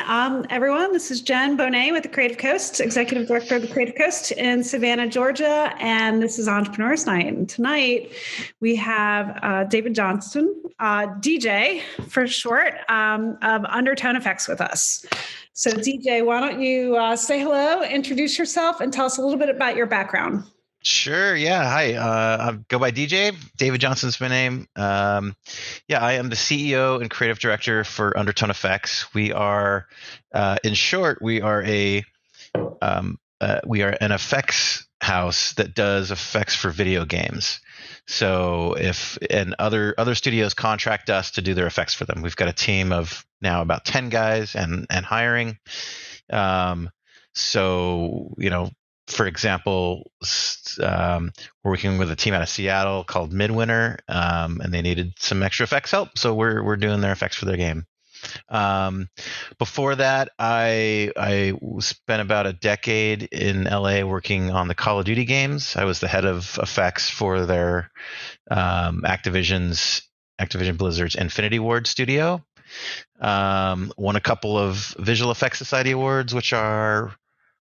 everyone. This is Jen Bonet with the Creative Coast, Executive Director of the Creative Coast in Savannah, Georgia, and this is Entrepreneurs Night. And tonight we have David Johnson, DJ for short, of UndertoneFX with us. So DJ, why don't you say hello, introduce yourself, and tell us a little bit about your background. Sure. Yeah. Hi. I go by DJ. David Johnson's my name. I am the CEO and creative director for UndertoneFX. We are, in short, we are an effects house that does effects for video games. So other studios contract us to do their effects for them. We've got a team of now about 10 guys and hiring. For example, we're working with a team out of Seattle called Midwinter, and they needed some extra effects help, so we're doing their effects for their game. Before that, I spent about a decade in LA working on the Call of Duty games. I was the head of effects for their Activision Blizzard's Infinity Ward studio. Won a couple of Visual Effects Society awards, which are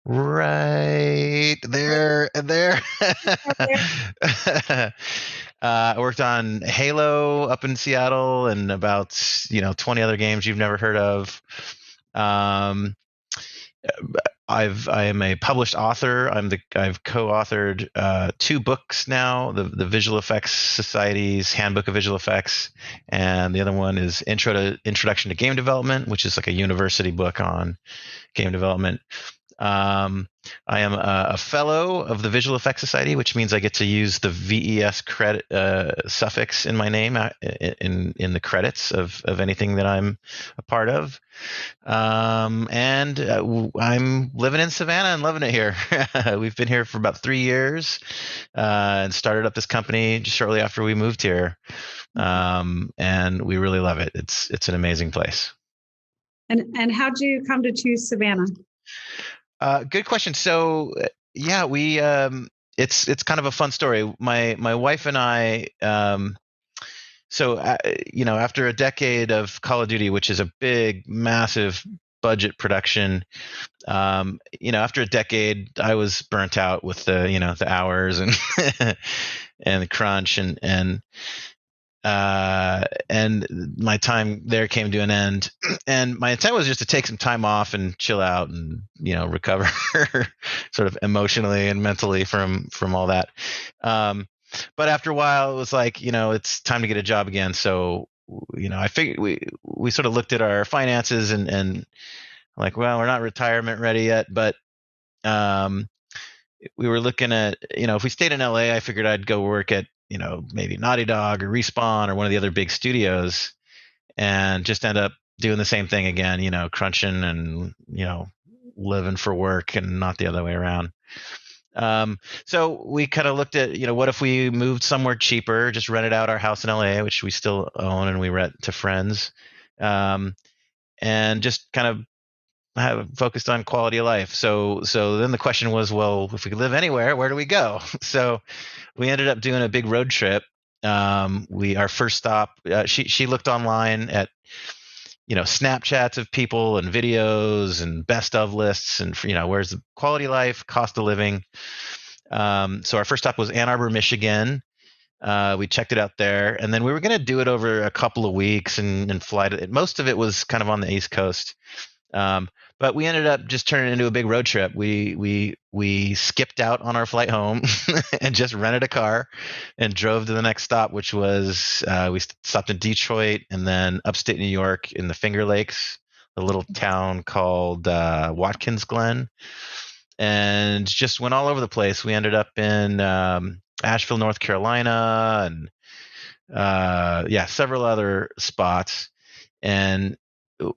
right there and there. I worked on Halo up in Seattle and about 20 other games you've never heard of. I am a published author. I've co-authored 2 books now. The Visual Effects Society's Handbook of Visual Effects, and the other one is Introduction to Game Development, which is like a university book on game development. I am a fellow of the Visual Effects Society, which means I get to use the VES credit suffix in my name in the credits of anything that I'm a part of. I'm living in Savannah and loving it here. We've been here for about 3 years and started up this company just shortly after we moved here. And we really love it. It's an amazing place. And how'd you come to choose Savannah? Good question. So, we it's kind of a fun story. My wife and I, after a decade of Call of Duty, which is a big, massive budget production, after a decade, I was burnt out with the hours and and the crunch and my time there came to an end, and my intent was just to take some time off and chill out and recover sort of emotionally and mentally from all that. But after a while, it was like it's time to get a job again. So I figured we sort of looked at our finances and like, well, we're not retirement ready yet, but we were looking at if we stayed in LA, I figured I'd go work at maybe Naughty Dog or Respawn or one of the other big studios and just end up doing the same thing again, crunching and, living for work and not the other way around. So we kind of looked at, what if we moved somewhere cheaper, just rented out our house in LA, which we still own and we rent to friends, and just kind of have focused on quality of life. So then the question was, well, if we could live anywhere, where do we go? So we ended up doing a big road trip. Our first stop, she looked online at, Snapchats of people and videos and best of lists and, where's the quality of life, cost of living. So our first stop was Ann Arbor, Michigan. We checked it out there, and then we were going to do it over a couple of weeks and fly to it. Most of it was kind of on the East Coast. But we ended up just turning it into a big road trip. We skipped out on our flight home and just rented a car and drove to the next stop, which was we stopped in Detroit and then upstate New York in the Finger Lakes, a little town called Watkins Glen, and just went all over the place. We ended up in Asheville, North Carolina, and several other spots. And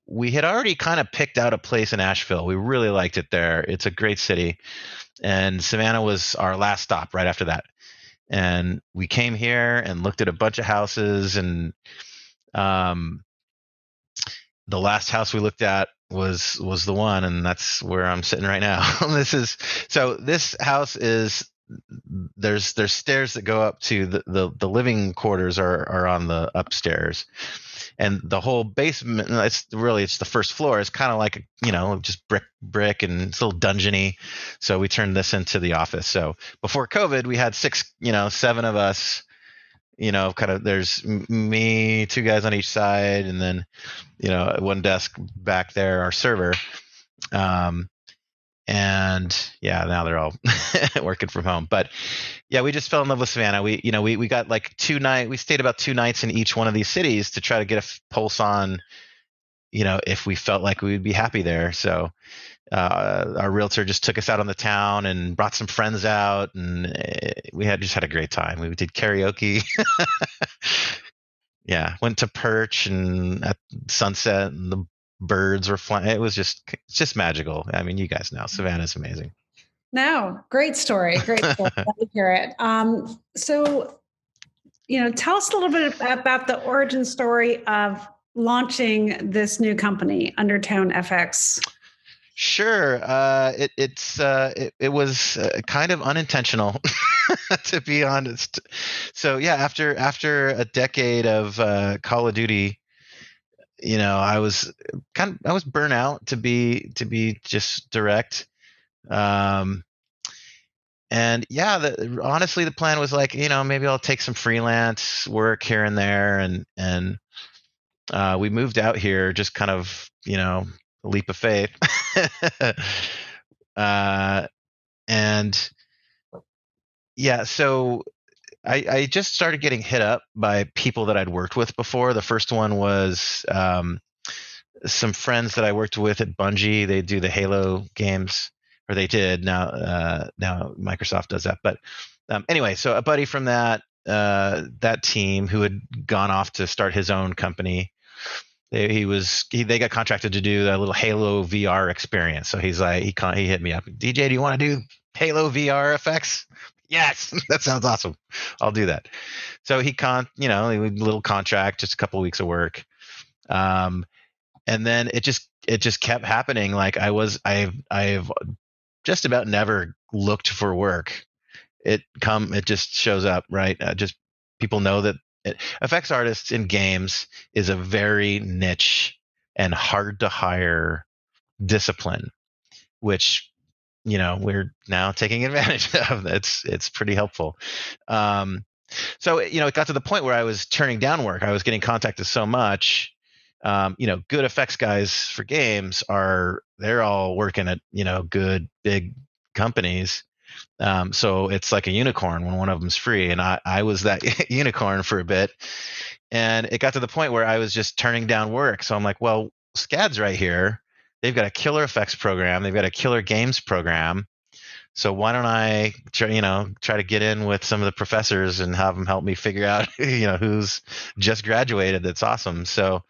we had already kind of picked out a place in Asheville. We really liked it there. It's a great city. And Savannah was our last stop right after that. And we came here and looked at a bunch of houses, and the last house we looked at was the one, and that's where I'm sitting right now. This house is, there's stairs that go up to the living quarters are on the upstairs. and the whole basement, it's the first floor. It's kind of like, just brick and it's a little dungeony. So we turned this into the office. So before COVID, we had 7 of us, kind of, there's me, 2 guys on each side, and then, one desk back there, our server. And yeah, now they're all working from home. But yeah, we just fell in love with Savannah. We got like we stayed about 2 nights in each one of these cities to try to get a pulse on, if we felt like we would be happy there. So our realtor just took us out on the town and brought some friends out, and we just had a great time. We did karaoke. Yeah, went to Perch and at sunset, and the birds were flying. It's just magical. I mean, you guys know Savannah's amazing. No, great story. Great story. Love to hear it. So, tell us a little bit about the origin story of launching this new company, UndertoneFX. Sure. It was kind of unintentional, to be honest. So yeah, after a decade of Call of Duty, I was burnt out, to be just direct. And yeah, honestly, the plan was like, maybe I'll take some freelance work here and there, and we moved out here just kind of, a leap of faith. And yeah, so I just started getting hit up by people that I'd worked with before. The first one was some friends that I worked with at Bungie. They do the Halo games, or they did. Now Microsoft does that. But anyway, so a buddy from that team who had gone off to start his own company. They got contracted to do a little Halo VR experience. So he's like, he hit me up. DJ, do you want to do Halo VR effects? Yes, that sounds awesome. I'll do that. So he little contract, just a couple of weeks of work. And then it just kept happening. Like I've just about never looked for work. It just shows up, right? Just people know that effects artists in games is a very niche and hard to hire discipline, which we're now taking advantage of. It's pretty helpful. So it got to the point where I was turning down work. I was getting contacted so much. Good effects guys for games they're all working at good big companies. So it's like a unicorn when one of them's free, and I was that unicorn for a bit, and it got to the point where I was just turning down work. So I'm like, well, SCAD's right here. They've got a killer effects program. They've got a killer games program. So why don't I try to get in with some of the professors and have them help me figure out, who's just graduated. That's awesome. So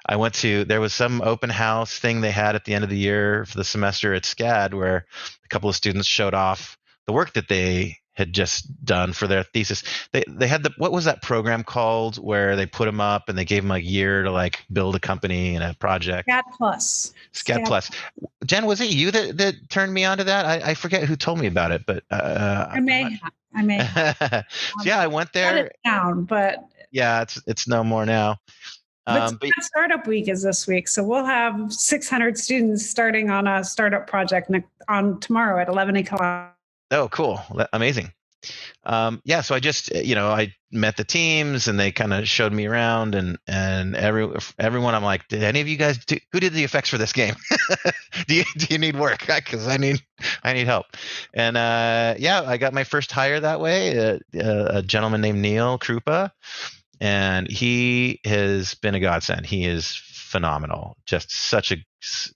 I there was some open house thing they had at the end of the year for the semester at SCAD, where a couple of students showed off the work that they had just done for their thesis. They had what was that program called where they put them up and they gave them a year to like build a company and a project? SCAD Plus. Jen, was it you that turned me on to that? I forget who told me about it, but I may have. So yeah, I went there. Shut it down, but yeah, it's no more now. But Startup Week is this week, so we'll have 600 students starting on a startup project on tomorrow at 11 o'clock. Oh, cool. Amazing. Yeah, so I just, I met the teams and they kind of showed me around, and everyone, I'm like, did any of you guys who did the effects for this game? do you need work? Because I need help. And yeah, I got my first hire that way, a gentleman named Neil Krupa, and he has been a godsend. He is phenomenal. Just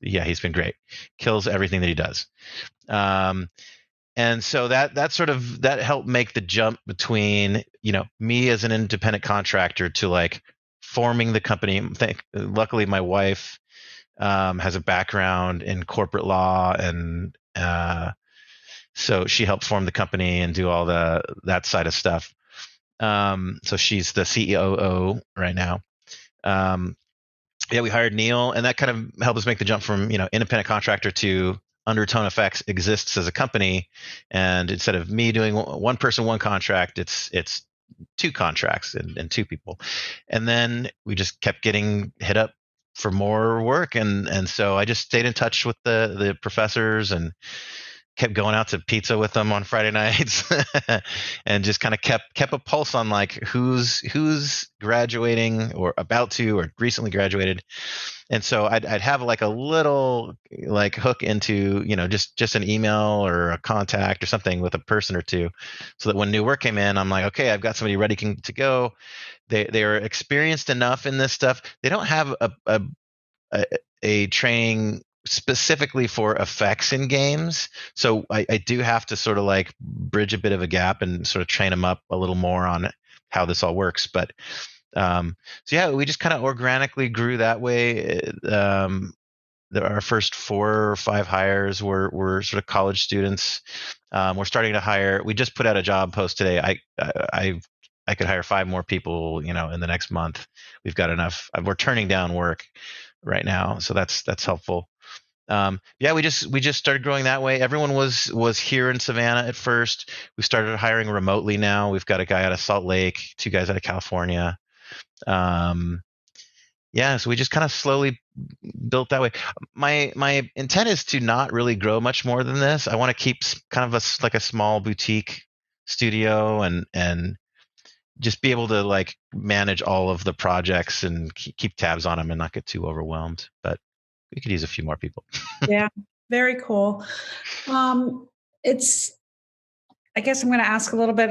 he's been great. Kills everything that he does. And so that helped make the jump between, me as an independent contractor to like forming the company. Luckily, my wife has a background in corporate law, and so she helped form the company and do all that side of stuff. So she's the COO right now. Yeah, we hired Neil, and that kind of helped us make the jump from independent contractor to UndertoneFX exists as a company, and instead of me doing one person, one contract, it's two contracts and two people. And then we just kept getting hit up for more work. And so I just stayed in touch with the professors and kept going out to pizza with them on Friday nights and just kind of kept a pulse on like who's graduating or about to or recently graduated. And so I'd have like a little like hook into, just an email or a contact or something with a person or two, so that when new work came in, I'm like, okay, I've got somebody ready to go. They are experienced enough in this stuff. They don't have a training specifically for effects in games. So I do have to sort of like bridge a bit of a gap and sort of train them up a little more on how this all works. But so yeah, we just kind of organically grew that way. Our first 4 or 5 hires were sort of college students. We're starting to hire. We just put out a job post today. I could hire 5 more people, in the next month. We've got enough. We're turning down work right now, so that's helpful. Yeah, we just started growing that way. Everyone was here in Savannah at first. We started hiring remotely now. We've got a guy out of Salt Lake, 2 guys out of California. Yeah, so we just kind of slowly built that way. My intent is to not really grow much more than this. I want to keep kind of like a small boutique studio and just be able to like manage all of the projects and keep tabs on them and not get too overwhelmed. But we could use a few more people. Yeah, very cool. I guess I'm going to ask a little bit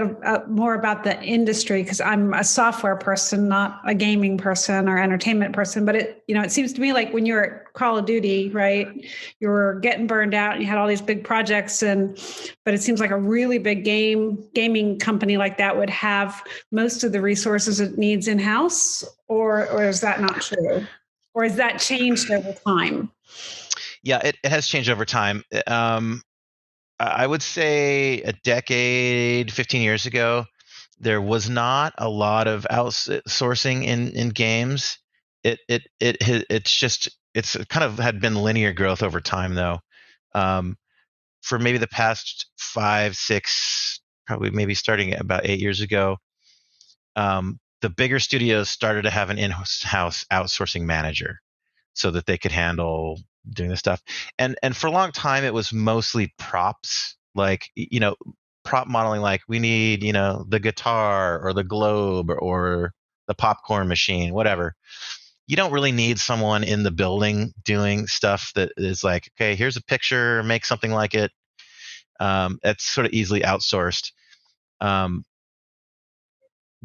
more about the industry, because I'm a software person, not a gaming person or entertainment person. But it seems to me like when you're at Call of Duty, right, you were getting burned out and you had all these big projects, but it seems like a really big gaming company like that would have most of the resources it needs in-house, or is that not true? Or has that changed over time? Yeah, it has changed over time. I would say a decade, 15 years ago, there was not a lot of outsourcing in games. It's kind of had been linear growth over time though. For maybe the past 5, 6, probably maybe starting about 8 years ago, the bigger studios started to have an in-house outsourcing manager so that they could handle doing this stuff. And for a long time, it was mostly props, like, prop modeling, like we need, the guitar or the globe or the popcorn machine, whatever. You don't really need someone in the building doing stuff that is like, okay, here's a picture, make something like it. That's sort of easily outsourced.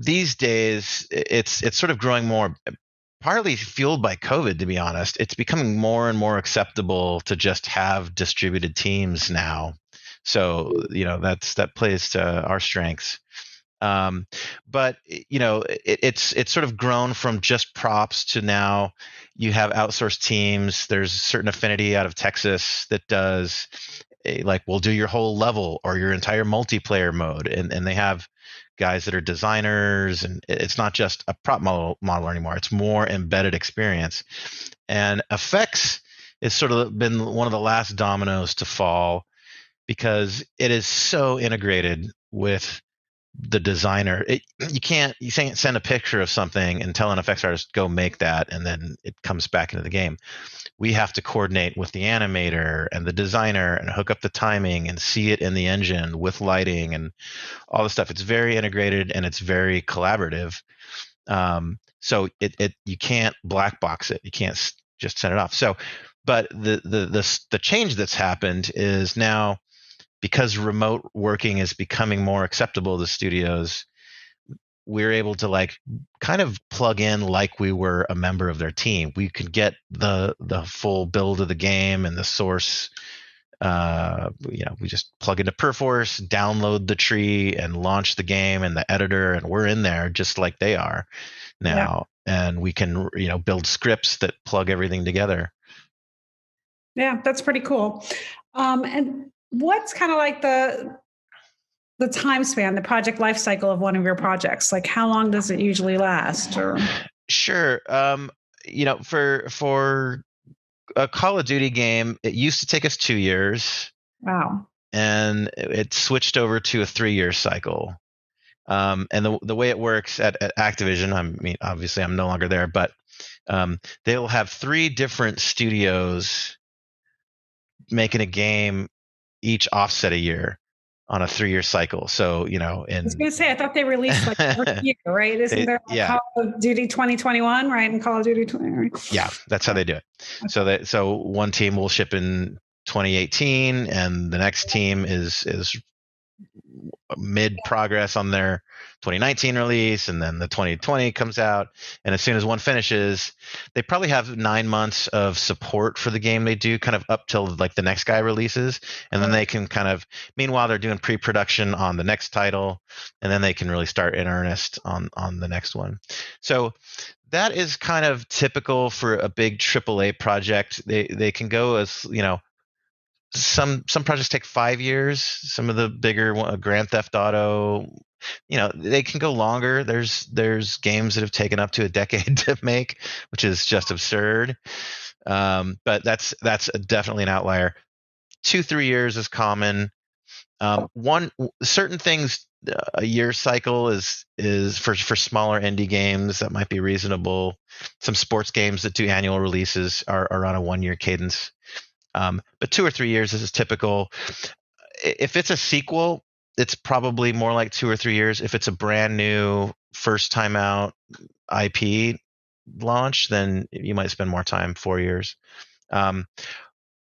These days, it's sort of growing more, partly fueled by COVID, to be honest. It's becoming more and more acceptable to just have distributed teams now. So, that plays to our strengths. But it's sort of grown from just props to now you have outsourced teams. There's a certain affinity out of Texas that does like, we'll do your whole level or your entire multiplayer mode, and they have guys that are designers, and it's not just a prop model anymore. It's more embedded experience. And effects has sort of been one of the last dominoes to fall, because it is so integrated with the designer. You can't send a picture of something and tell an effects artist, go make that, and then it comes back into the game. We have to coordinate with the animator and the designer and hook up the timing and see it in the engine with lighting and all the stuff. It's very integrated and it's very collaborative. So you can't black box it. You can't just send it off. So, but the change that's happened is now, because remote working is becoming more acceptable to studios, we're able to like kind of plug in like we were a member of their team. We could get the full build of the game and the source. We just plug into Perforce, download the tree, and launch the game and the editor, and we're in there just like they are now. Yeah. And we can build scripts that plug everything together. Yeah, that's pretty cool. And what's kind of like the time span, the project life cycle of one of your projects? Like, how long does it usually last? Or sure. For a Call of Duty game, it used to take us 2 years. Wow. And it switched over to a 3-year cycle. And the way it works at Activision, I mean, obviously I'm no longer there, but they'll have 3 different studios making a game each offset a year on a 3-year cycle. So, I was going to say, I thought they released like every year, right? Isn't there like Call of Duty 2021, right? And Call of Duty 20. Right? Yeah, that's how they do it. Okay. So one team will ship in 2018, and the next team is mid progress on their 2019 release, and then the 2020 comes out, and as soon as one finishes, they probably have 9 months of support for the game they do, kind of up till like the next guy releases, and then they can kind of, meanwhile they're doing pre-production on the next title, and then they can really start in earnest on the next one. So that is kind of typical for a big AAA project. They can go as, some projects take 5 years. Some of the bigger Grand Theft Auto, they can go longer. There's games that have taken up to a decade to make, which is just absurd. But that's definitely an outlier. 2-3 years is common. One certain things, a year cycle is for smaller indie games that might be reasonable. Some sports games that do annual releases are on a 1-year cadence. But 2 or 3 years is typical. If it's a sequel, it's probably more like 2 or 3 years. If it's a brand new first time out IP launch, then you might spend more time, 4 years.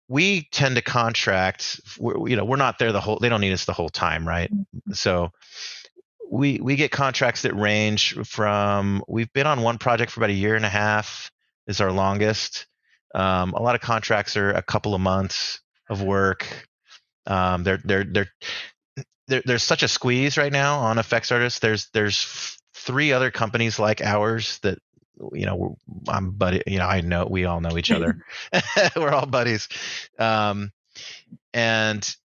We tend to contract. We're not there they don't need us the whole time, right? So we get contracts that range from, we've been on one project for about 1.5 years is our longest. A lot of contracts are a couple of months of work. There's such a squeeze right now on effects artists. There's 3 other companies like ours that, I'm buddy. I know we all know each other. We're all buddies, and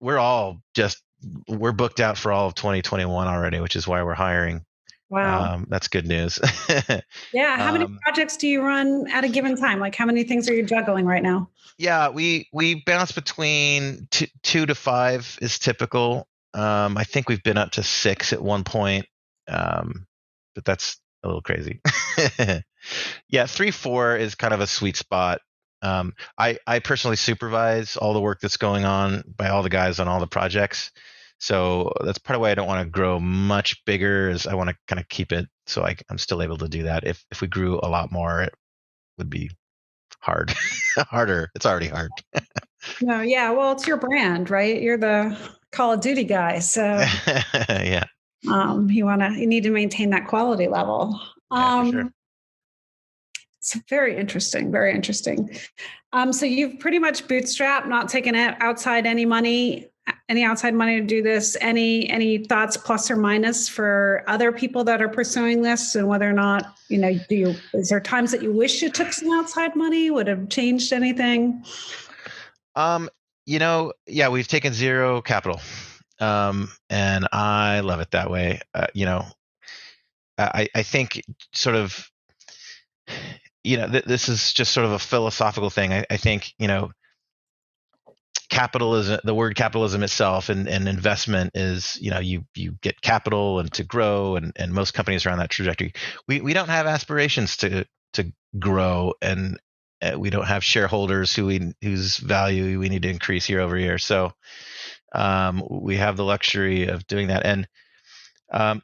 we're booked out for all of 2021 already, which is why we're hiring. Wow. That's good news. Yeah. How many projects do you run at a given time? Like, how many things are you juggling right now? Yeah, we bounce between 2 to 5 is typical. I think we've been up to 6 at one point, but that's a little crazy. Yeah, 3-4 is kind of a sweet spot. I personally supervise all the work that's going on by all the guys on all the projects. So that's part of why I don't want to grow much bigger, is I want to kind of keep it so I'm still able to do that. If we grew a lot more, it would be hard. Harder. It's already hard. No, yeah. Well, it's your brand, right? You're the Call of Duty guy. So yeah. You need to maintain that quality level. Yeah, for sure. It's very interesting. Very interesting. So you've pretty much bootstrapped, not taken outside any outside money to do this. Any thoughts, plus or minus, for other people that are pursuing this, and whether or not, is there times that you wish you took some outside money? Would have changed anything? Yeah, we've taken 0 capital. And I love it that way. I think sort of, this is just sort of a philosophical thing. I think, capitalism, the word capitalism itself, and investment is, you get capital and to grow, and most companies are on that trajectory. We don't have aspirations to grow, and we don't have shareholders whose value we need to increase year over year. So we have the luxury of doing that. And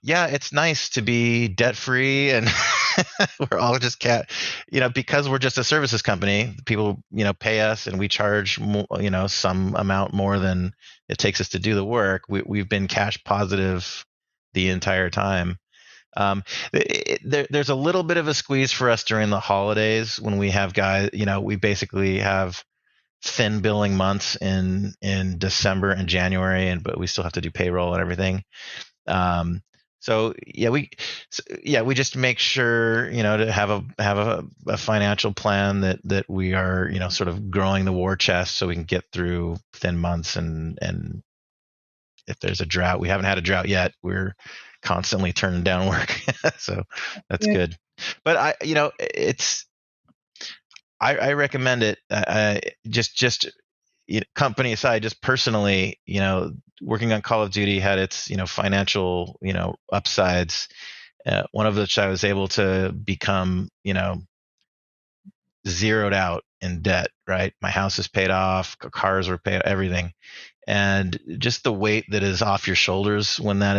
yeah, it's nice to be debt free, and we're all just because we're just a services company. People, pay us, and we charge more, some amount more than it takes us to do the work. We've been cash positive the entire time. There's a little bit of a squeeze for us during the holidays when we have guys. We basically have thin billing months in December and January, but we still have to do payroll and everything. So we just make sure, to have a financial plan that we are, sort of growing the war chest so we can get through thin months, and if there's a drought, we haven't had a drought yet. We're constantly turning down work. So that's good. But I recommend it. Just company aside, just personally, working on Call of Duty had its, financial, upsides. One of which I was able to become, zeroed out in debt, right? My house is paid off, cars were paid, everything. And just the weight that is off your shoulders when that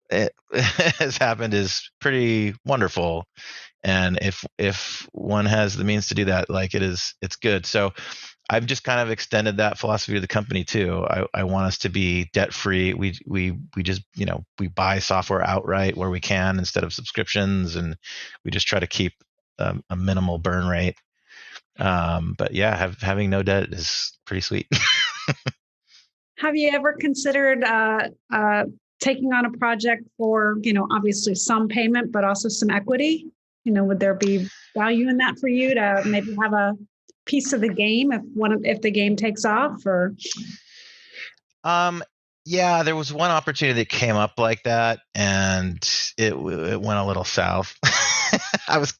it has happened is pretty wonderful. And if one has the means to do that, like it's good. So I've just kind of extended that philosophy to the company too. I want us to be debt free. We just we buy software outright where we can instead of subscriptions, and we just try to keep a minimal burn rate. But yeah, having no debt is pretty sweet. Have you ever considered taking on a project for, obviously some payment, but also some equity? Would there be value in that for you to maybe have a piece of the game if the game takes off? Or yeah, there was one opportunity that came up like that, and it went a little south.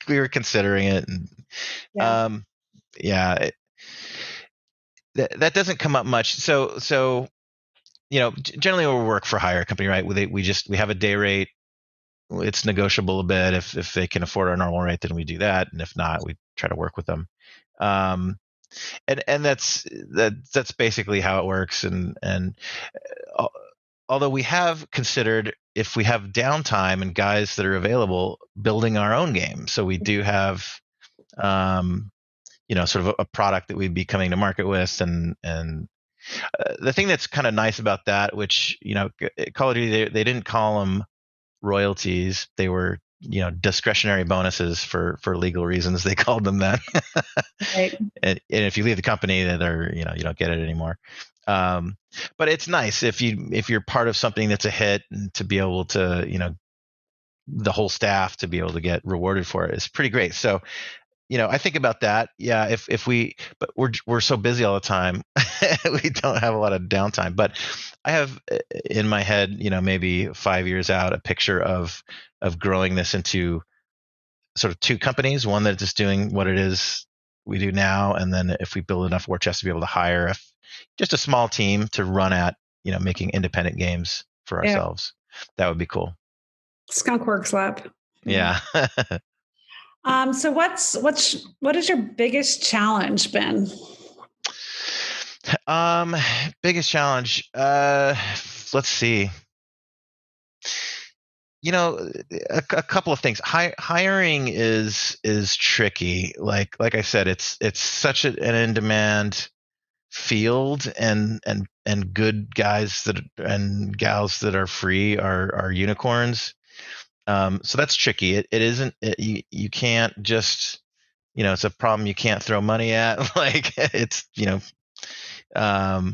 We were considering it, and yeah, that doesn't come up much. So generally we work for hire company, right? We have a day rate. It's negotiable a bit. If they can afford our normal rate, then we do that, and if not, we try to work with them. And that's basically how it works. And although we have considered, if we have downtime and guys that are available, building our own game. So we do have sort of a product that we'd be coming to market with, and the thing that's kind of nice about that, which Call of Duty, they didn't call them royalties. They were discretionary bonuses for legal reasons. They called them that. Right. And if you leave the company, then you don't get it anymore. But it's nice if you're part of something that's a hit, and to be able to the whole staff to be able to get rewarded for it is pretty great. So I think about that. Yeah, but we're so busy all the time, we don't have a lot of downtime. But I have in my head, maybe 5 years out, a picture of growing this into sort of two companies. One that's just doing what it is we do now, and then if we build enough war chests to be able to hire just a small team to run at making independent games for ourselves, that would be cool. Skunkworks Lab. Yeah. So what has your biggest challenge been? Biggest challenge. Let's see. A couple of things. Hiring is tricky. Like I said, it's such an in-demand field, and good guys and gals that are free are unicorns. So that's tricky. It isn't. You can't just. It's a problem you can't throw money at. Like it's. So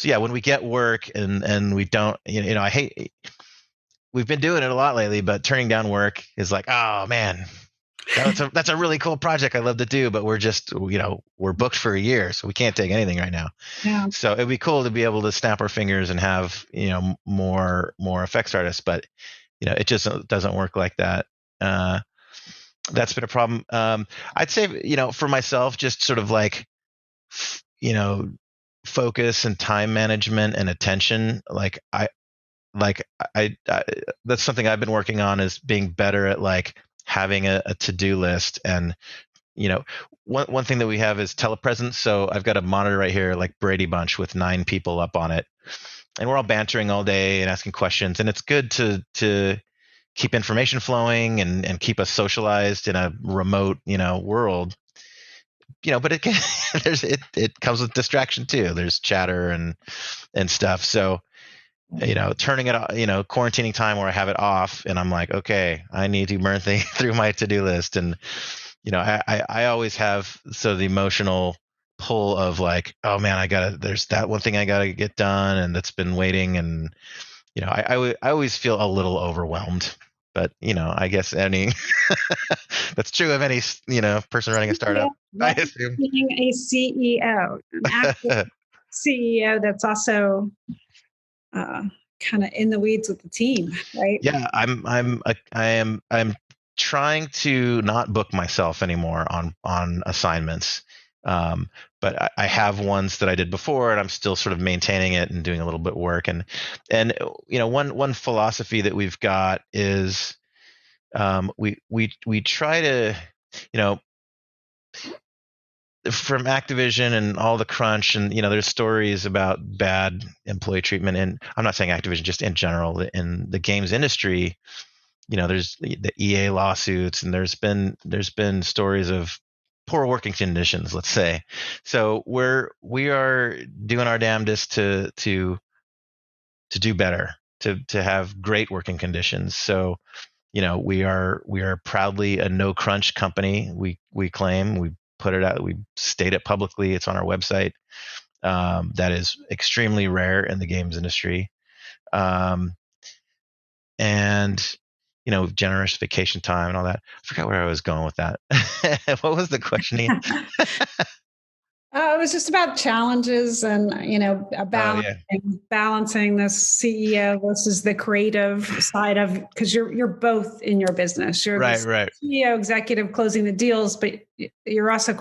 yeah, when we get work and we don't, I hate. We've been doing it a lot lately, but turning down work is like, oh man, that's a really cool project I love to do, but we're just, we're booked for a year, so we can't take anything right now. Yeah. So it'd be cool to be able to snap our fingers and have, more effects artists, but it just doesn't work like that. That's been a problem. I'd say, for myself, just sort of like, focus and time management and attention. I that's something I've been working on, is being better at like having a to-do list. And one thing that we have is telepresence. So I've got a monitor right here, like Brady Bunch, with 9 people up on it, and we're all bantering all day and asking questions. And it's good to keep information flowing and keep us socialized in a remote world. But it can, it comes with distraction too. There's chatter and stuff. So turning it, quarantining time where I have it off, and I'm like, okay, I need to burn through my to-do list. And, I always have the emotional pull of like, oh man, there's that one thing I gotta get done, and that's been waiting. And, I always feel a little overwhelmed, but, I guess that's true of any, person running a startup. I assume. Being a CEO, an active CEO that's also kind of in the weeds with the team, right? Yeah, I'm trying to not book myself anymore on assignments, but I have ones that I did before, and I'm still sort of maintaining it and doing a little bit of work. And one philosophy that we've got is we try to, from Activision and all the crunch, and there's stories about bad employee treatment, and I'm not saying Activision, just in general in the games industry. There's the EA lawsuits, and there's been stories of poor working conditions, let's say. So we are doing our damnedest to do better, to have great working conditions. So we are proudly a no crunch company. We claim, we put it out, we state it publicly. It's on our website. That is extremely rare in the games industry. And generous vacation time and all that. I forgot where I was going with that. What was the question, Ian? It was just about challenges and, balancing the CEO versus the creative side of, because you're both in your business. You're right. CEO executive closing the deals, but you're also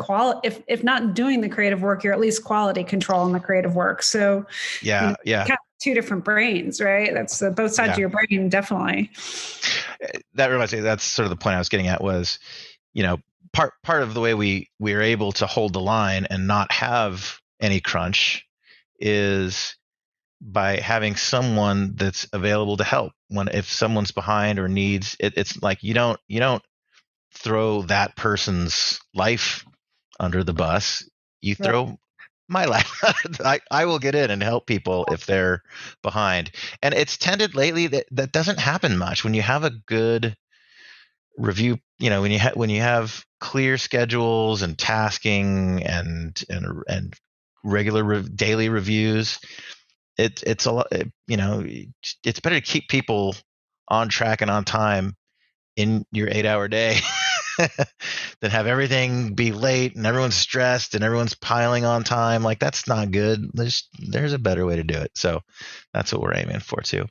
if not doing the creative work, you're at least quality control in the creative work. So yeah. Kind of two different brains, right? That's both sides of your brain, definitely. That reminds me, that's sort of the point I was getting at was, part of the way we are able to hold the line and not have any crunch is by having someone that's available to help if someone's behind or needs it. It's like you don't throw that person's life under the bus. You throw my life. I will get in and help people if they're behind. And it's tended lately that doesn't happen much when you have a good review. When you have clear schedules and tasking and regular daily reviews, it's a lot. It's better to keep people on track and on time in your 8-hour day than have everything be late and everyone's stressed and everyone's piling on time. Like, that's not good. There's a better way to do it. So that's what we're aiming for too.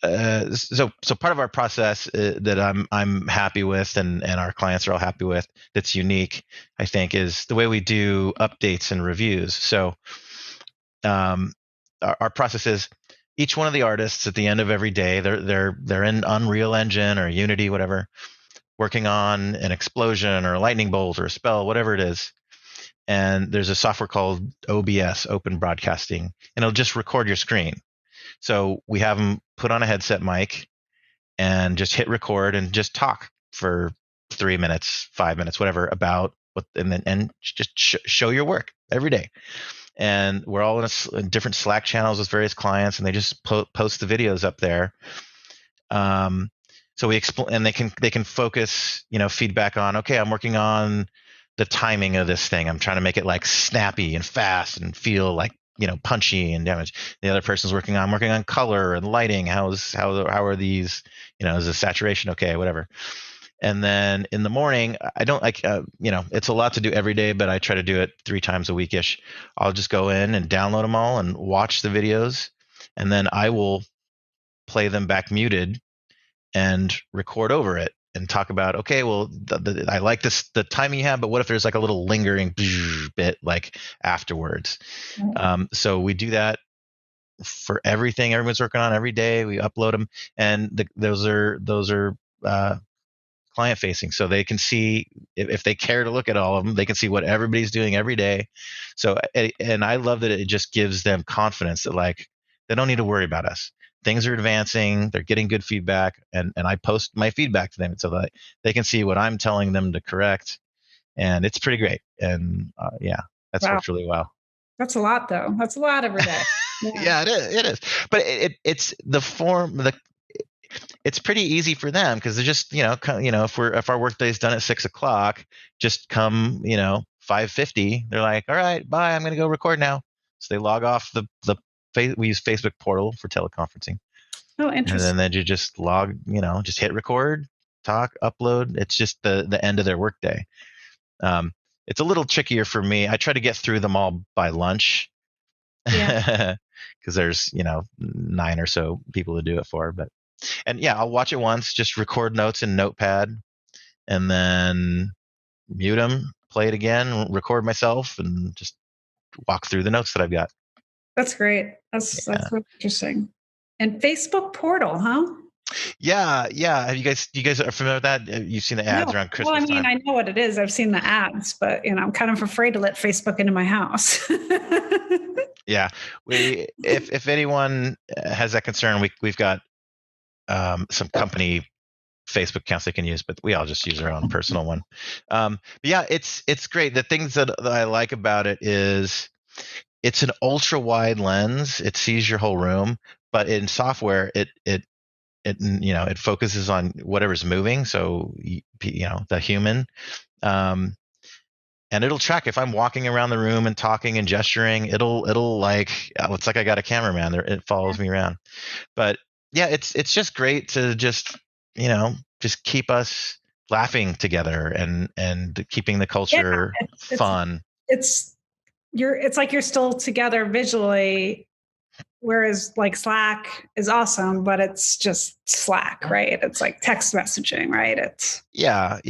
So part of our process that I'm happy with, and our clients are all happy with, that's unique, I think, is the way we do updates and reviews. So our process is, each one of the artists at the end of every day, they're in Unreal Engine or Unity, whatever, working on an explosion or a lightning bolt or a spell, whatever it is. And there's a software called OBS, Open Broadcasting, and it'll just record your screen. So we have them put on a headset mic and just hit record and just talk for 3 minutes, 5 minutes, whatever, about what, and just show your work every day. And we're all in different Slack channels with various clients, and they just post the videos up there. So we explain, and they can focus, feedback on, okay, I'm working on the timing of this thing. I'm trying to make it like snappy and fast and feel like, punchy and damage. The other person's working on color and lighting. How are these, is the saturation okay, whatever. And then in the morning, I don't like, it's a lot to do every day, but I try to do it 3 times a weekish. I'll just go in and download them all and watch the videos, and then I will play them back muted and record over it and talk about, okay, well, I like the timing you have, but what if there's like a little lingering bit like afterwards? So we do that for everything everyone's working on every day. We upload them, and those are client facing, so they can see, if they care to look at all of them, they can see what everybody's doing every day. So, and I love that it just gives them confidence that, like, they don't need to worry about us. Things are advancing, they're getting good feedback, and I post my feedback to them so that they can see what I'm telling them to correct. And it's pretty great. And that's worked really well. That's a lot, though. That's a lot every day. Yeah, it is. But it's the form, it's pretty easy for them, because they're just, if our work day is done at 6:00, just come, 5:50. They're like, all right, bye, I'm going to go record now. So they log off we use Facebook Portal for teleconferencing. Oh, interesting. And then you just log, just hit record, talk, upload. It's just the end of their workday. It's a little trickier for me. I try to get through them all by lunch. Yeah. Because there's, 9 or so people to do it for. And I'll watch it once, just record notes in Notepad, and then mute them, play it again, record myself, and just walk through the notes that I've got. That's great. That's really interesting. And Facebook portal, huh? Yeah. Have you guys are familiar with that? You've seen the ads No. around Christmas Well, I mean, time. I know what it is. I've seen the ads, but I'm kind of afraid to let Facebook into my house. Yeah, if anyone has that concern, we've got some company Facebook accounts they can use, but we all just use our own personal one. But yeah, it's great. The things that I like about it is it's an ultra wide lens. It sees your whole room, but in software, it focuses on whatever's moving. So the human, and it'll track if I'm walking around the room and talking and gesturing. It'll like it's like I got a cameraman there. It follows me around. But yeah, it's just great to just keep us laughing together and keeping the culture fun. It's like you're still together visually, whereas like Slack is awesome, but it's just Slack, right? It's like text messaging, right? It's yeah.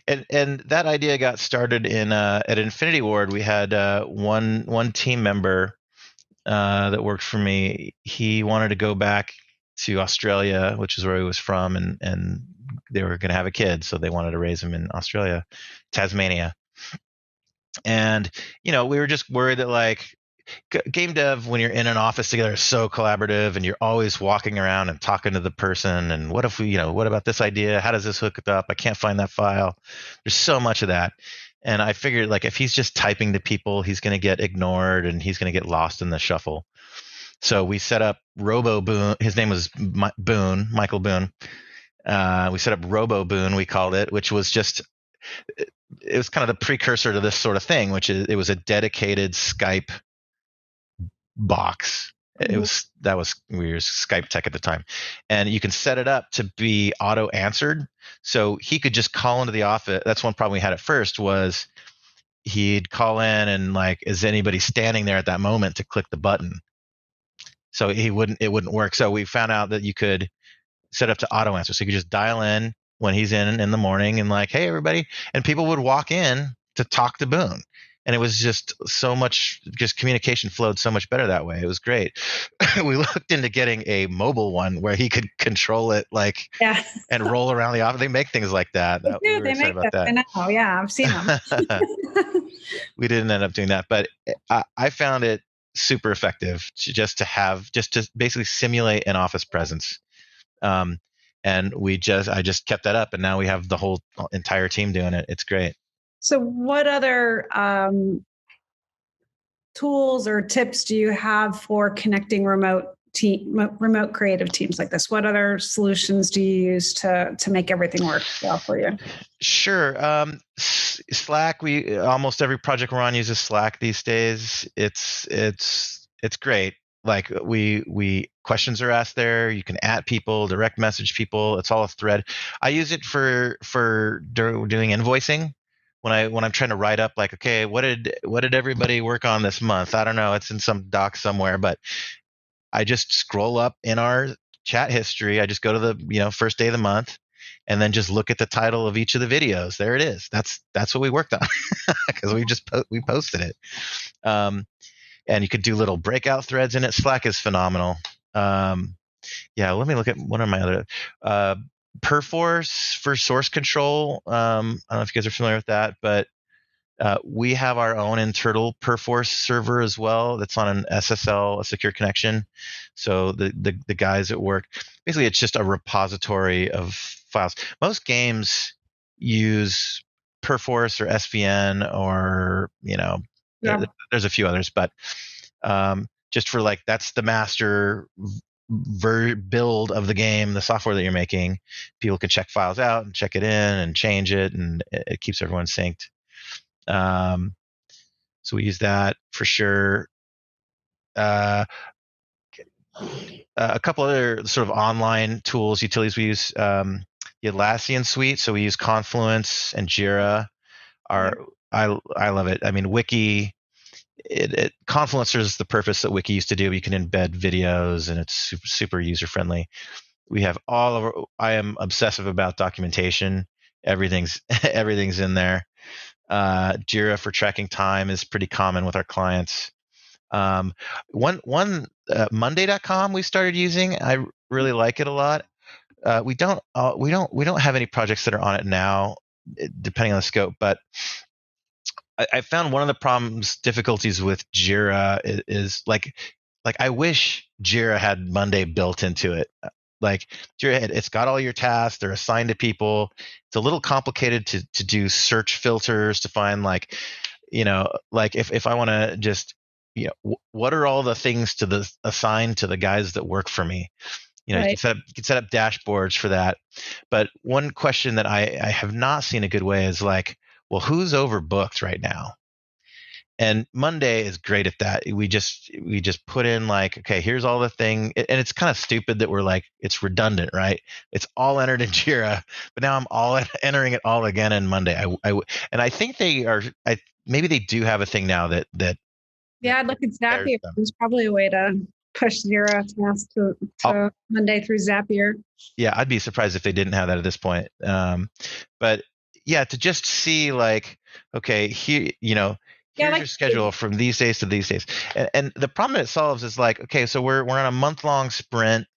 And that idea got started in at Infinity Ward. We had one team member that worked for me. He wanted to go back to Australia, which is where he was from, and they were going to have a kid, so they wanted to raise him in Australia, Tasmania. And we were just worried that like game dev, when you're in an office together, is so collaborative, and you're always walking around and talking to the person. And what if what about this idea? How does this hook it up? I can't find that file. There's so much of that. And I figured like if he's just typing to people, he's going to get ignored and he's going to get lost in the shuffle. So we set up Robo Boone. His name was Boone, Michael Boone. We set up Robo Boone, we called it, which was just, it was kind of the precursor to this sort of thing, which is it was a dedicated Skype box. We were Skype tech at the time, and you can set it up to be auto answered. So he could just call into the office. That's one problem we had at first was he'd call in and like, is anybody standing there at that moment to click the button? So it wouldn't work. So we found out that you could set up to auto answer. So you could just dial in when he's in the morning and like, hey everybody, and people would walk in to talk to Boone. And it was just so much, just communication flowed so much better that way. It was great. We looked into getting a mobile one where he could control it, like, and roll around the office. They make things like that. We were excited about that. I know. Yeah, I've seen them. We didn't end up doing that, but I found it super effective just to basically simulate an office presence. And I just kept that up, and now we have the whole entire team doing it. It's great. So what other tools or tips do you have for connecting remote creative teams like this? What other solutions do you use to make everything work well for you? Sure. Slack, almost every project we're on uses Slack these days. It's great. Like we questions are asked there. You can @, people, direct message people. It's all a thread. I use it for doing invoicing. When I'm trying to write up, like, okay, what did everybody work on this month? I don't know. It's in some doc somewhere, but I just scroll up in our chat history. I just go to the first day of the month, and then just look at the title of each of the videos. There it is. That's what we worked on because we posted it. And you could do little breakout threads in it. Slack is phenomenal. Let me look at one of my other. Perforce for source control. I don't know if you guys are familiar with that, but we have our own internal Perforce server as well that's on an SSL, a secure connection. So the guys at work, basically it's just a repository of files. Most games use Perforce or SVN or, there's a few others, but just for like, that's the master build of the game, the software that you're making. People can check files out and check it in and change it, and it keeps everyone synced. So we use that for sure. A couple other sort of online tools, utilities we use. The Atlassian suite, so we use Confluence and Jira. I love it. I mean, Wiki. Confluence is the purpose that Wiki used to do. You can embed videos, and it's super user friendly. We have I am obsessive about documentation. everything's in there. Jira for tracking time is pretty common with our clients. One Monday.com we started using. I really like it a lot. We don't have any projects that are on it now, depending on the scope. But I found one of the difficulties with Jira is like I wish Jira had Monday built into it. Like Jira, it's got all your tasks. They're assigned to people. It's a little complicated to do search filters to find like if I want to just what are all the things assigned to the guys that work for me. Right. You can set up dashboards for that. But one question that I have not seen a good way is like, well, who's overbooked right now? And Monday is great at that. We just put in like, okay, here's all the thing, and it's kind of stupid that we're like, it's redundant, right? It's all entered in Jira, but now I'm all entering it all again in Monday. And I think maybe they do have a thing now that yeah, I'd look at Zapier. There's probably a way to push Jira tasks to Monday through Zapier. Yeah, I'd be surprised if they didn't have that at this point. But yeah, to just see like, okay, here, here's your schedule from these days to these days. And the problem that it solves is like, okay, so we're on a month-long sprint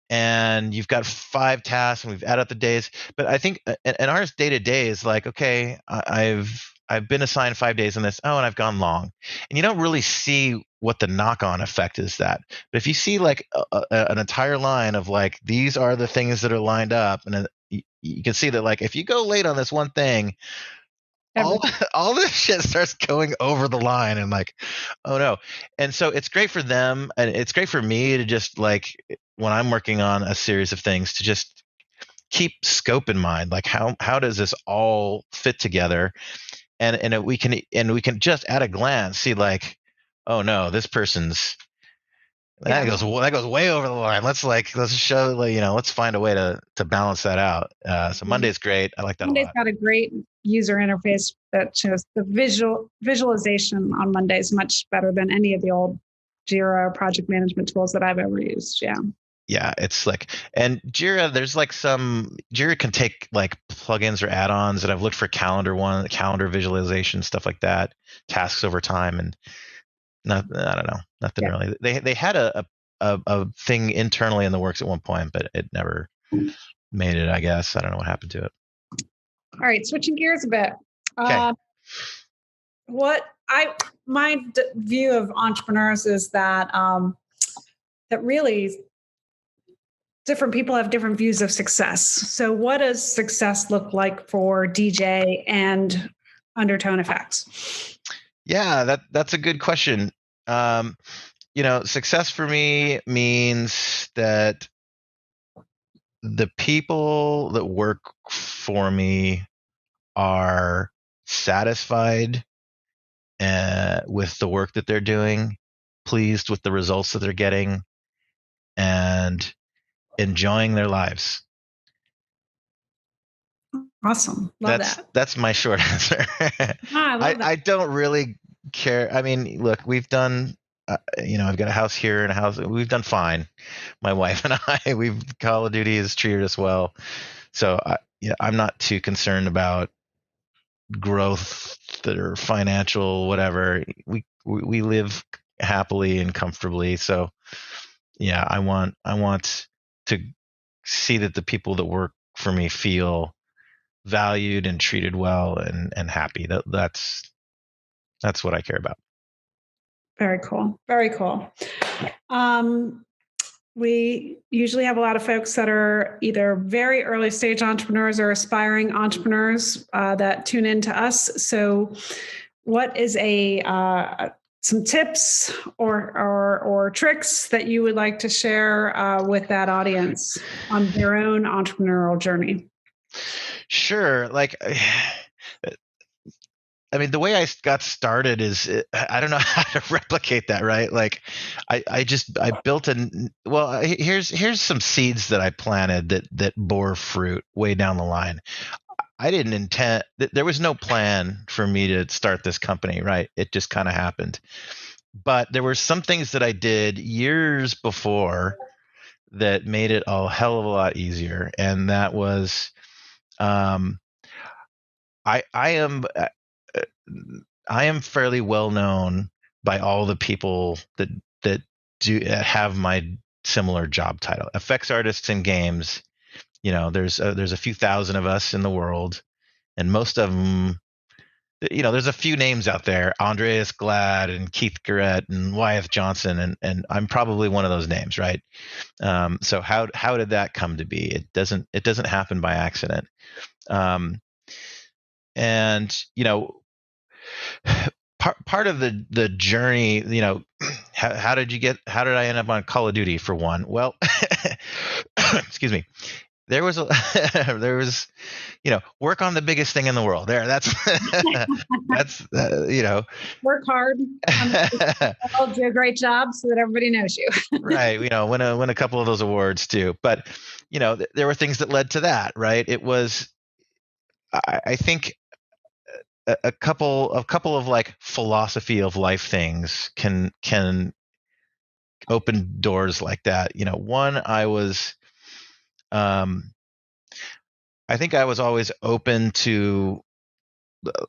and you've got 5 tasks and we've added up the days. But I think, and ours day to day is like, okay, I've been assigned 5 days on this. Oh, and I've gone long. And you don't really see what the knock-on effect is that. But if you see like an entire line of like, these are the things that are lined up, and you can see that like, if you go late on this one thing, all this shit starts going over the line, and like, oh no. And so it's great for them, and it's great for me to just like, when I'm working on a series of things, to just keep scope in mind, like how does this all fit together, and we can just at a glance see like, oh no, this person's that goes way over the line. Let's show, let's find a way to balance that out. So Monday's great. I like that a lot. Monday's got a great user interface that shows the visualization on Monday is much better than any of the old Jira project management tools that I've ever used. Yeah. Yeah, it's slick. And Jira, there's like Jira can take like plugins or add-ons, and I've looked for calendar visualization, stuff like that, tasks over time, and I don't know, nothing really. They had a thing internally in the works at one point, but it never made it, I guess. I don't know what happened to it. All right, switching gears a bit. Okay. My view of entrepreneurs is that that really different people have different views of success. So what does success look like for DJ and UndertoneFX? Yeah, that's a good question. Success for me means that the people that work for me are satisfied with the work that they're doing, pleased with the results that they're getting, and enjoying their lives. Awesome. Love that. That's my short answer. I don't really care. I mean, look, we've done, I've got a house here and a house. We've done fine. My wife and I, Call of Duty has treated us well. So I'm not too concerned about growth or financial, whatever. We live happily and comfortably. So yeah, I want to see that the people that work for me feel valued and treated well and happy. That's what I care about. Very cool. Very cool. We usually have a lot of folks that are either very early stage entrepreneurs or aspiring entrepreneurs that tune into us. So what is some tips or tricks that you would like to share with that audience on their own entrepreneurial journey? Sure. The way I got started is, I don't know how to replicate that, right? Like I built here's some seeds that I planted that bore fruit way down the line. I didn't intend, there was no plan for me to start this company, right? It just kind of happened. But there were some things that I did years before that made it a hell of a lot easier. And that was, I am I am fairly well known by all the people that do have my similar job title. Effects artists in games. There's a few thousand of us in the world, and most of them, there's a few names out there: Andreas Glad and Keith Garrett and Wyeth Johnson, and I'm probably one of those names, right? So how did that come to be? It doesn't happen by accident. Um, and part of the journey, how did I end up on Call of Duty, for one? Well, excuse me. There was work on the biggest thing in the world. That's Work hard. I'll do a great job so that everybody knows you. Right. Win a couple of those awards too. But there were things that led to that, right? It was, I think, a couple of like philosophy of life things can open doors like that. One, I think I was always open to,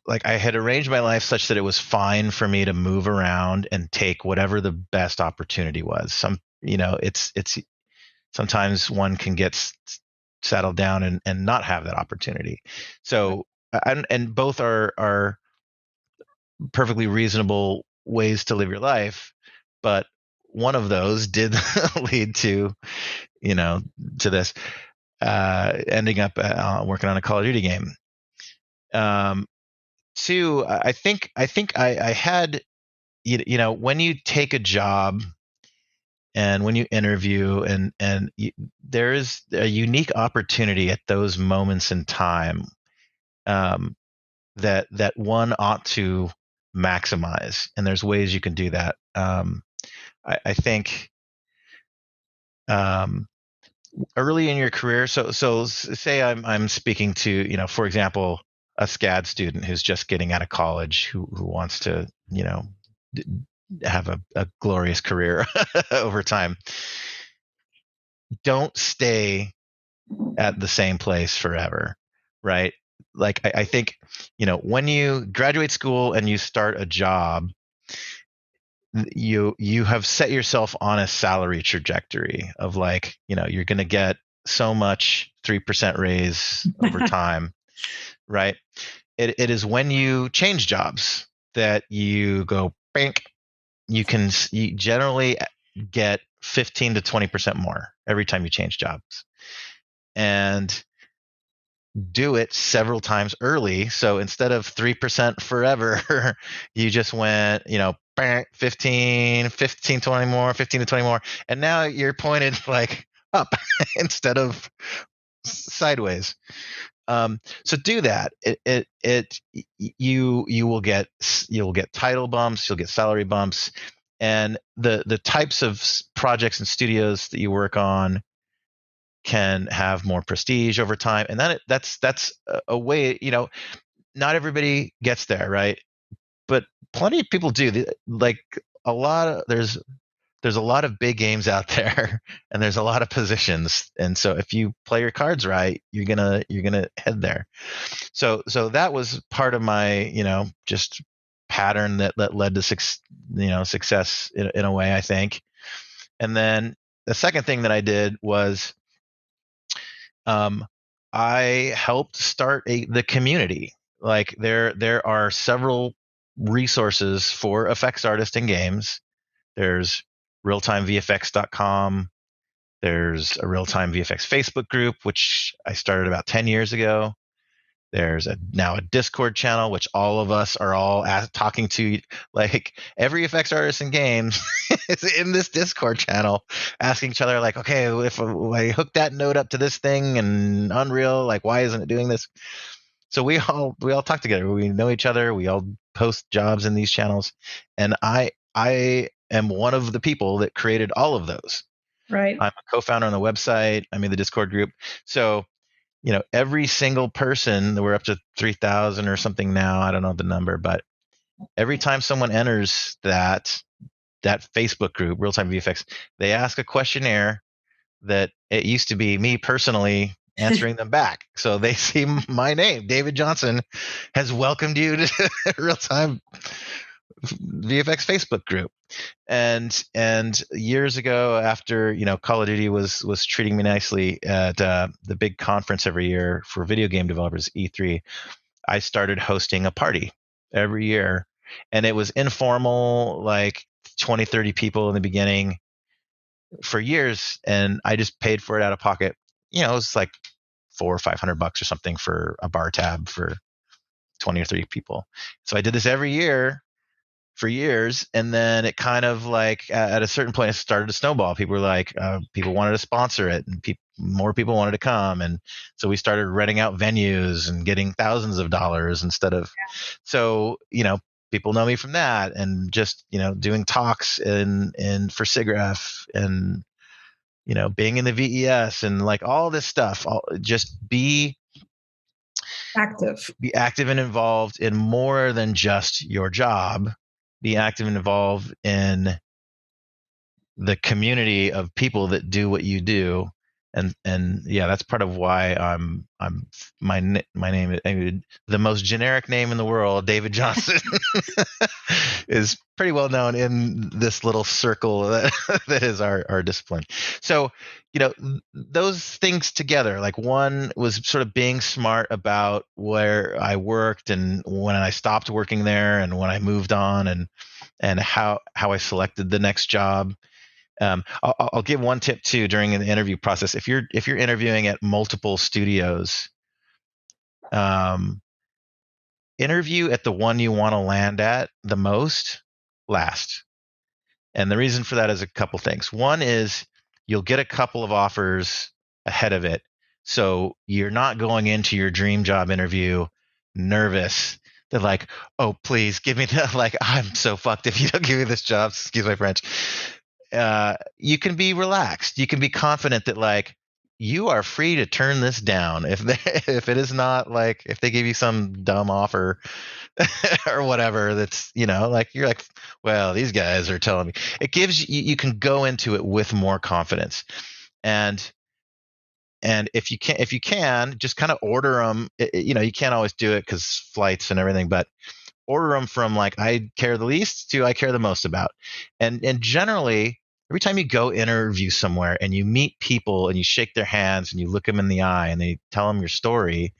like, I had arranged my life such that it was fine for me to move around and take whatever the best opportunity was. It's sometimes one can get settled down and not have that opportunity. So, and both are perfectly reasonable ways to live your life, but one of those did lead to this, ending up working on a Call of Duty game. Two, I think I had, when you take a job and when you interview, there is a unique opportunity at those moments in time, that one ought to maximize, and there's ways you can do that. I think, early in your career, so say I'm speaking to, for example, a SCAD student who's just getting out of college, who wants to have a glorious career over time. Don't stay at the same place forever, right? Like, I think, when you graduate school and you start a job, you have set yourself on a salary trajectory of, like, you're going to get so much 3% raise over time, right? It is when you change jobs that you go bank. You generally get 15 to 20% more every time you change jobs, and do it several times early. So instead of 3% forever, you just went, 15, 20 more, 15 to 20 more. And now you're pointed, like, up instead of sideways. So do that. You will get title bumps, you'll get salary bumps, and the types of projects and studios that you work on can have more prestige over time. And that's a way, not everybody gets there, right? But plenty of people do. Like, there's a lot of big games out there, and there's a lot of positions. And so if you play your cards right, you're gonna head there. So that was part of my, just pattern that led to success in a way, I think. And then the second thing that I did was, I helped start the community. Like, there are several resources for effects artists in games. There's realtimevfx.com. There's a Real-Time VFX Facebook group, which I started about 10 years ago. There's now a Discord channel, which all of us are all talking to. Like, every effects artist in games is in this Discord channel, asking each other, like, okay, if I hook that node up to this thing and Unreal, like, why isn't it doing this? So we all talk together. We know each other. We all post jobs in these channels, and I am one of the people that created all of those. Right. I'm a co-founder on the website. I'm in the Discord group. So, every single person, we're up to 3,000 or something now. I don't know the number, but every time someone enters that Facebook group, Real-Time VFX, they ask a questionnaire that it used to be me personally answering them back. So they see my name, David Johnson, has welcomed you to real-time VFX Facebook group. And years ago, after Call of Duty was treating me nicely at the big conference every year for video game developers, E3, I started hosting a party every year, and it was informal, like 20, 30 people in the beginning for years, and I just paid for it out of pocket. It was like $400 or $500 or something for a bar tab for 20 or 30 people. So I did this every year for years, and then it kind of like at a certain point it started to snowball. People were like, people wanted to sponsor it, and more people wanted to come, and so we started renting out venues and getting thousands of dollars instead of. So people know me from that, and just doing talks in for SIGGRAPH, and being in the VES, and like all this stuff. Just be active and involved in more than just your job. Be active and involved in the community of people that do what you do, and yeah, that's part of why my name, the most generic name in the world, David Johnson, is pretty well known in this little circle that is our discipline. So those things together, like one was sort of being smart about where I worked and when I stopped working there and when I moved on, and how I selected the next job. I'll give one tip too during the interview process. If you're interviewing at multiple studios, interview at the one you want to land at the most last. And the reason for that is a couple things. One is you'll get a couple of offers ahead of it, so you're not going into your dream job interview nervous. They're like, oh, please give me that. Like, I'm so fucked if you don't give me this job. Excuse my French. You can be relaxed. You can be confident that like you are free to turn this down if it is not like if they give you some dumb offer or whatever that's like you're like, well, these guys are telling me. It gives you can go into it with more confidence, and if you can just kind of order them. You can't always do it because flights and everything, but order them from like I care the least to I care the most about, and generally. Every time you go interview somewhere and you meet people and you shake their hands and you look them in the eye and they tell them your story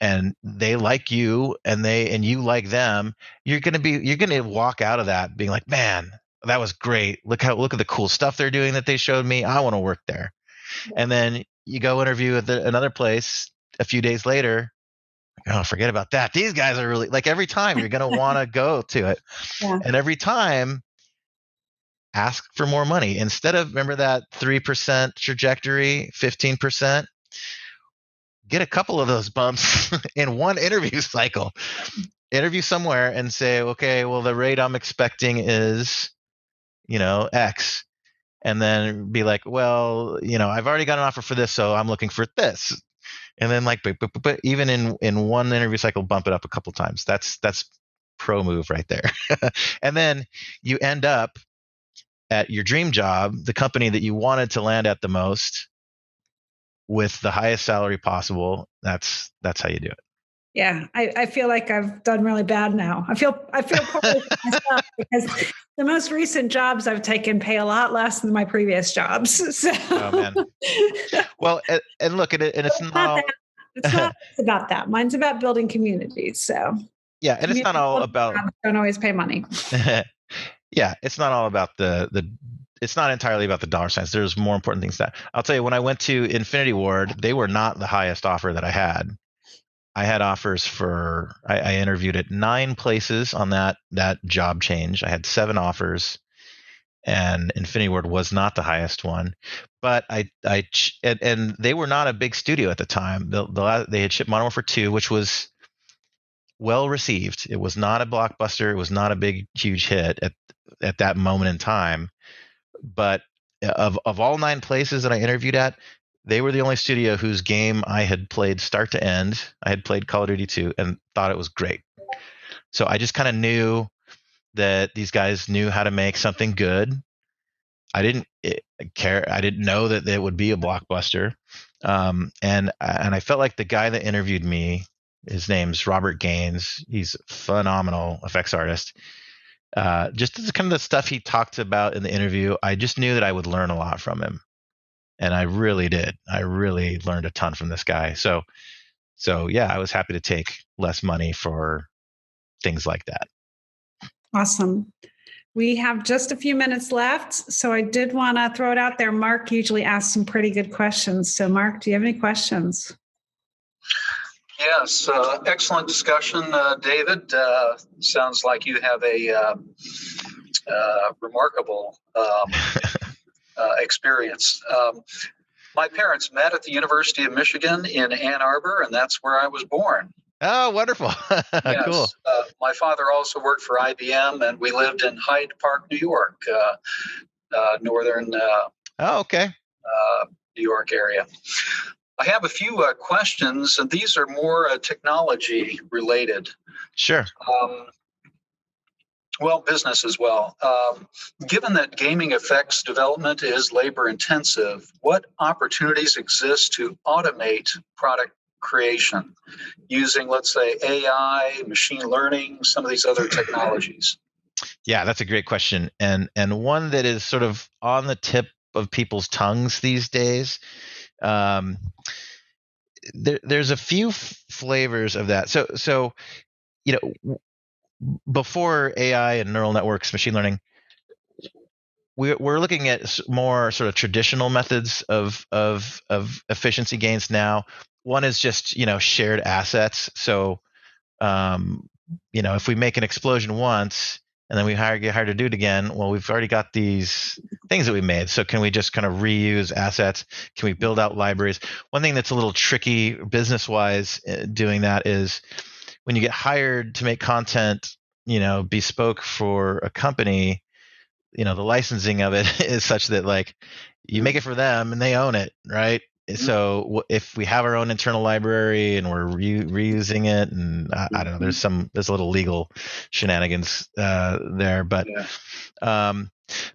and they like you and you like them, you're going to walk out of that being like, man, that was great. Look at the cool stuff they're doing that they showed me. I want to work there. And then you go interview at another place a few days later. Oh, forget about that. These guys are really like every time you're going to want to go to it. Yeah. And every time ask for more money instead of, remember that 3% trajectory, 15%, get a couple of those bumps in one interview cycle. Interview somewhere and say, okay, well, the rate I'm expecting is, X. And then be like, well, I've already got an offer for this, so I'm looking for this. And then like, but even in one interview cycle, bump it up a couple times. That's pro move right there. And then you end up at your dream job, the company that you wanted to land at the most with the highest salary possible. That's how you do it. Yeah. I feel like I've done really bad now. I feel poorly for myself because the most recent jobs I've taken pay a lot less than my previous jobs. So. Oh man. Well, and look at it, and it's not about that. Mine's about building communities. So yeah, and it's not all about don't always pay money. Yeah, it's not all about it's not entirely about the dollar signs. There's more important things that I'll tell you. When I went to Infinity Ward, they were not the highest offer that I had. I had offers for, I interviewed at 9 places on that job change. I had 7 offers, and Infinity Ward was not the highest one. But and they were not a big studio at the time. They had shipped Modern Warfare 2, which was well received. It was not a blockbuster. It was not a big, huge hit at that moment in time. But of all 9 places that I interviewed at, they were the only studio whose game I had played start to end. I had played Call of Duty 2 and thought it was great. So I just kind of knew that these guys knew how to make something good. I didn't care. I didn't know that it would be a blockbuster. And I felt like the guy that interviewed me, his name's Robert Gaines. He's a phenomenal effects artist. Just kind of the stuff he talked about in the interview, I just knew that I would learn a lot from him, and I really did. I really learned a ton from this guy. So yeah, I was happy to take less money for things like that. Awesome. We have just a few minutes left, so I did want to throw it out there. Mark usually asks some pretty good questions. So, Mark, do you have any questions? Yes, excellent discussion, David. Sounds like you have a remarkable experience. My parents met at the University of Michigan in Ann Arbor, and that's where I was born. Oh, wonderful. Yes. Cool. My father also worked for IBM, and we lived in Hyde Park, New York, northern Okay. New York area. I have a few questions, and these are more technology related. Sure. Well, business as well. Given that gaming effects development is labor intensive, what opportunities exist to automate product creation using, let's say, AI, machine learning, some of these other technologies? Yeah, that's a great question, and one that is sort of on the tip of people's tongues these days. There's a few flavors of that. So before AI and neural networks, machine learning, we're looking at more sort of traditional methods of efficiency gains now. One is just shared assets. So if we make an explosion once and then we get hired to do it again, well, we've already got these things that we made. So can we just kind of reuse assets? Can we build out libraries? One thing that's a little tricky business-wise doing that is when you get hired to make content, bespoke for a company, the licensing of it is such that like you make it for them and they own it, right? So if we have our own internal library and we're reusing it, and I don't know, there's a little legal shenanigans there, but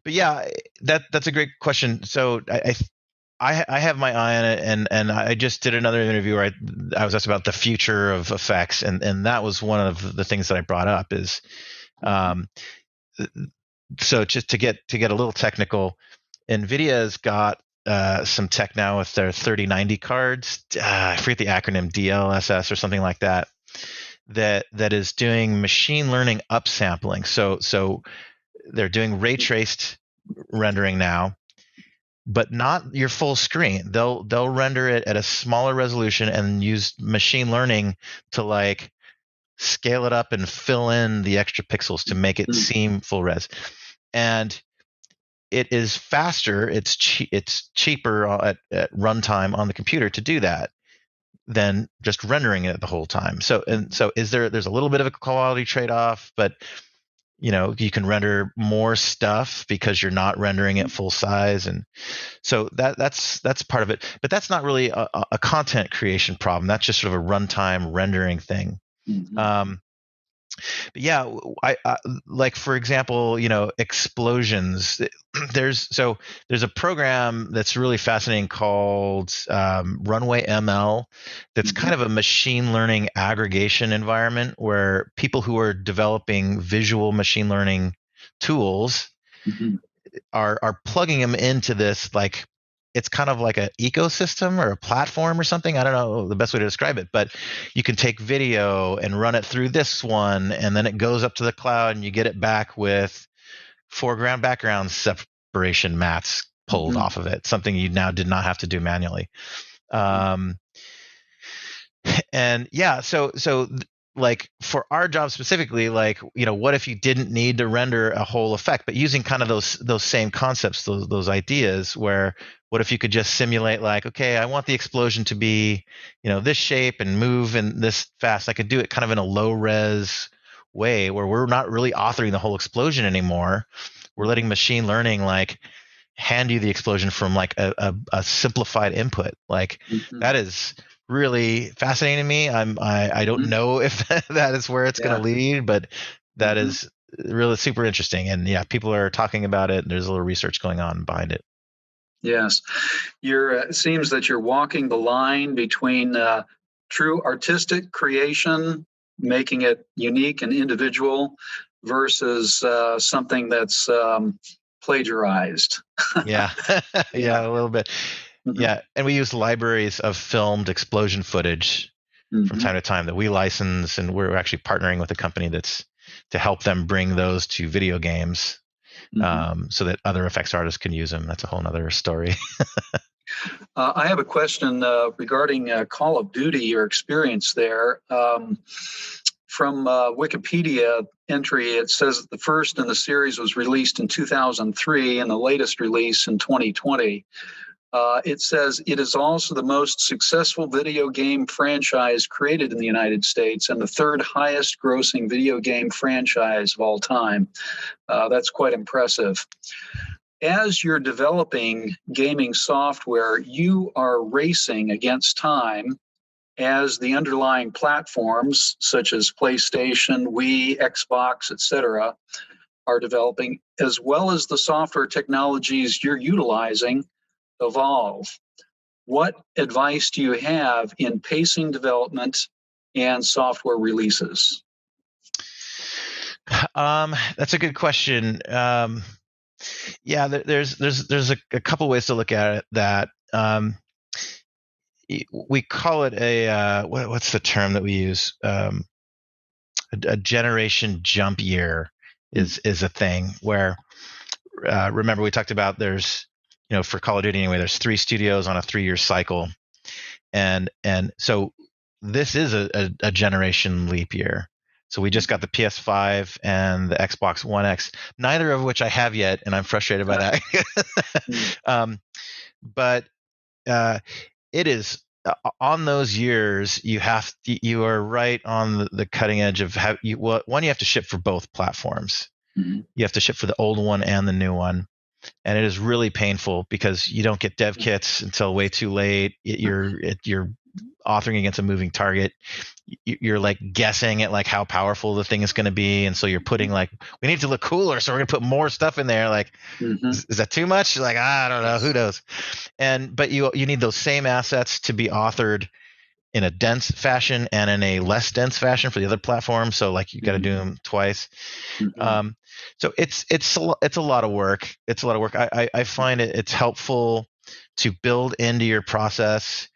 yeah, that's a great question. So I have my eye on it, and I just did another interview where I was asked about the future of effects, and that was one of the things that I brought up is, so just to get a little technical, NVIDIA's got some tech now with their 3090 cards. I forget the acronym, DLSS or something like that. That is doing machine learning upsampling. So they're doing ray traced rendering now, but not your full screen. They'll render it at a smaller resolution and use machine learning to like scale it up and fill in the extra pixels to make it seem full res. And it is faster. It's cheaper at runtime on the computer to do that than just rendering it the whole time. So there's a little bit of a quality trade-off, but you can render more stuff because you're not rendering it full size, and so that's part of it. But that's not really a content creation problem. That's just sort of a runtime rendering thing. But yeah, I like, for example, explosions. There's a program that's really fascinating called Runway ML. That's kind of a machine learning aggregation environment where people who are developing visual machine learning tools are plugging them into this, like, it's kind of like an ecosystem or a platform or something. I don't know the best way to describe it, but you can take video and run it through this one, and then it goes up to the cloud and you get it back with foreground background separation mats pulled off of it, something you now did not have to do manually. And yeah, so like for our job specifically, like, what if you didn't need to render a whole effect, but using kind of those same concepts, those ideas, where what if you could just simulate, like, okay, I want the explosion to be, this shape and move in this fast. I could do it kind of in a low res way where we're not really authoring the whole explosion anymore. We're letting machine learning like hand you the explosion from like a simplified input. Like that is really fascinating to me. I don't know if that is where it's going to lead, but that is really super interesting. And yeah, people are talking about it. There's a little research going on behind it. Yes. It seems that you're walking the line between true artistic creation, making it unique and individual, versus something that's plagiarized. Yeah. Yeah, a little bit. Mhm. Yeah. And we use libraries of filmed explosion footage from time to time that we license, and we're actually partnering with a company that's to help them bring those to video games, so that other effects artists can use them. That's a whole nother story. I have a question regarding Call of Duty, your experience there. From Wikipedia entry, it says that the first in the series was released in 2003 and the latest release in 2020. It says it is also the most successful video game franchise created in the United States and the third highest grossing video game franchise of all time. That's quite impressive. As you're developing gaming software, you are racing against time as the underlying platforms such as PlayStation, Wii, Xbox, etc., are developing, as well as the software technologies you're utilizing evolve. What advice do you have in pacing development and software releases? That's a good question. Yeah, there's a couple ways to look at it. That we call it what's the term that we use? A generation jump year is a thing where, remember we talked about there's, for Call of Duty anyway, there's 3 studios on a 3-year cycle, and so this is a generation leap year. So we just got the PS5 and the Xbox One X, neither of which I have yet, and I'm frustrated by that. But it is on those years. You are right on the cutting edge of how you have to ship for both platforms. Mm-hmm. You have to ship for the old one and the new one, and it is really painful because you don't get dev kits until way too late. You're authoring against a moving target. You're like guessing at like how powerful the thing is going to be, and so you're putting like, we need to look cooler, so we're going to put more stuff in there. Like, is that too much? Like, I don't know, who knows? But you need those same assets to be authored in a dense fashion and in a less dense fashion for the other platform. So like you got to do them twice. So it's a lot of work. It's a lot of work. I find it's helpful to build into your process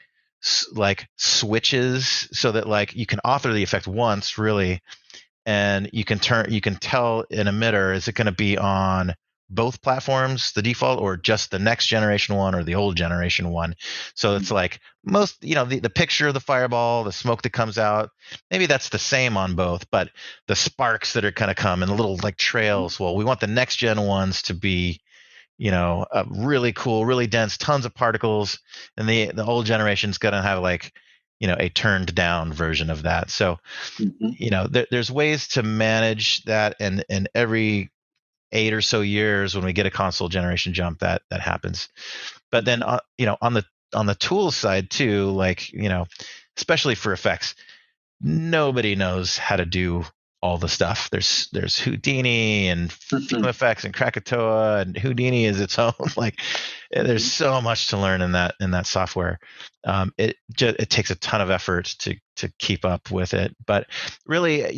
like switches so that like you can author the effect once really, and you can tell an emitter, is it going to be on both platforms, the default, or just the next generation one or the old generation one. So it's like most, the picture of the fireball, the smoke that comes out, maybe that's the same on both, but the sparks that are going to come and the little like trails, well, we want the next gen ones to be, really cool, really dense, tons of particles, and the old generation's going to have like, a turned down version of that. So, there's ways to manage that, and every 8 or so years when we get a console generation jump, that happens. But then, on the tools side too, like, especially for effects, nobody knows how to do all the stuff. There's Houdini and FX and Krakatoa, and Houdini is its own. Like, there's so much to learn in that software. It takes a ton of effort to keep up with it. But really,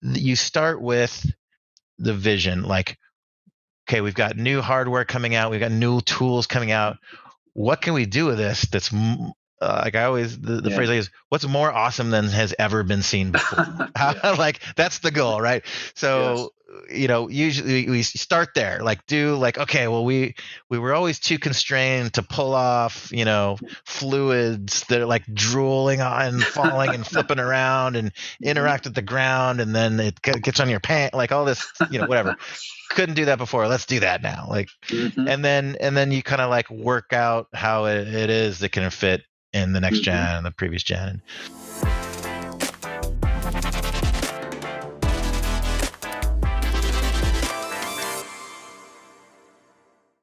you start with the vision. Like, okay, we've got new hardware coming out. We've got new tools coming out. What can we do with this? That's like I always the phrase I use, what's more awesome than has ever been seen before? Like, that's the goal, right? So usually we start there, like okay, well, we were always too constrained to pull off fluids that are like drooling and falling and flipping around and interact with the ground, and then it gets on your pants, like all this, whatever. Couldn't do that before, let's do that now, like. And then you kind of like work out how it is that can fit in the next gen and the previous gen.